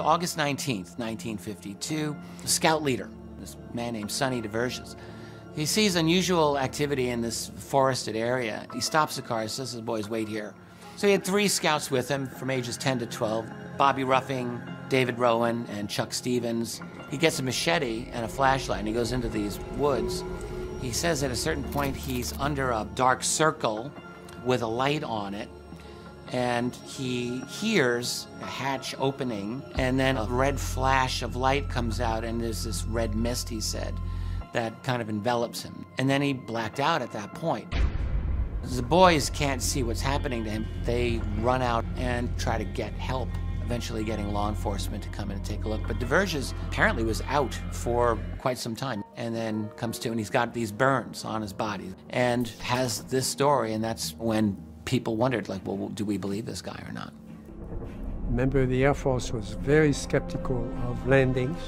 August 19th, 1952, a scout leader, this man named Sonny Diverges, he sees unusual activity in this forested area. He stops the car, says to the boys, wait here. So he had 3 scouts with him from ages 10 to 12, Bobby Ruffing, David Rowan, and Chuck Stevens. He gets a machete and a flashlight, and he goes into these woods. He says at a certain point he's under a dark circle with a light on it, and he hears a hatch opening, and then a red flash of light comes out, and there's this red mist, he said, that kind of envelops him. And then he blacked out at that point. The boys can't see what's happening to him. They run out and try to get help, eventually getting law enforcement to come in and take a look. But Diverges apparently was out for quite some time, and then comes to, and he's got these burns on his body, and has this story, and that's when people wondered, like, well, do we believe this guy or not? Remember, the Air Force was very skeptical of landings.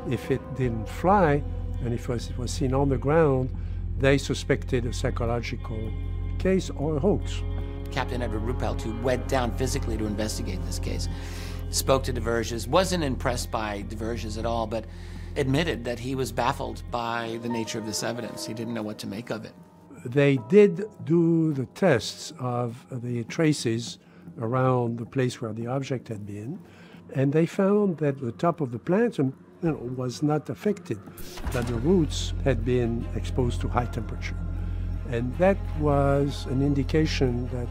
If it didn't fly, and if it was seen on the ground, they suspected a psychological case or a hoax. Captain Edward Ruppelt, who went down physically to investigate this case, spoke to Diverges, wasn't impressed by Diverges at all, but admitted that he was baffled by the nature of this evidence. He didn't know what to make of it. They did do the tests of the traces around the place where the object had been, and they found that the top of the plant was not affected, that the roots had been exposed to high temperature. And that was an indication that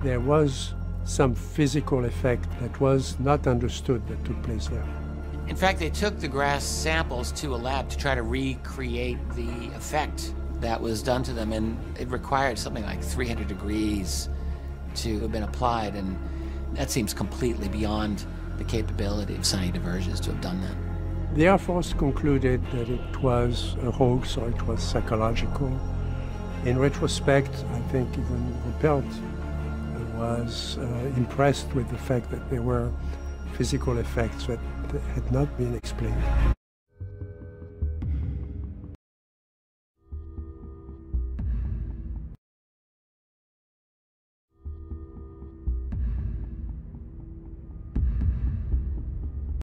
there was some physical effect that was not understood that took place there. In fact, they took the grass samples to a lab to try to recreate the effect that was done to them, and it required something like 300 degrees to have been applied, and that seems completely beyond the capability of Sonny Diverges to have done that. The Air Force concluded that it was a hoax or it was psychological. In retrospect, I think even Ruppelt was impressed with the fact that there were physical effects that had not been explained.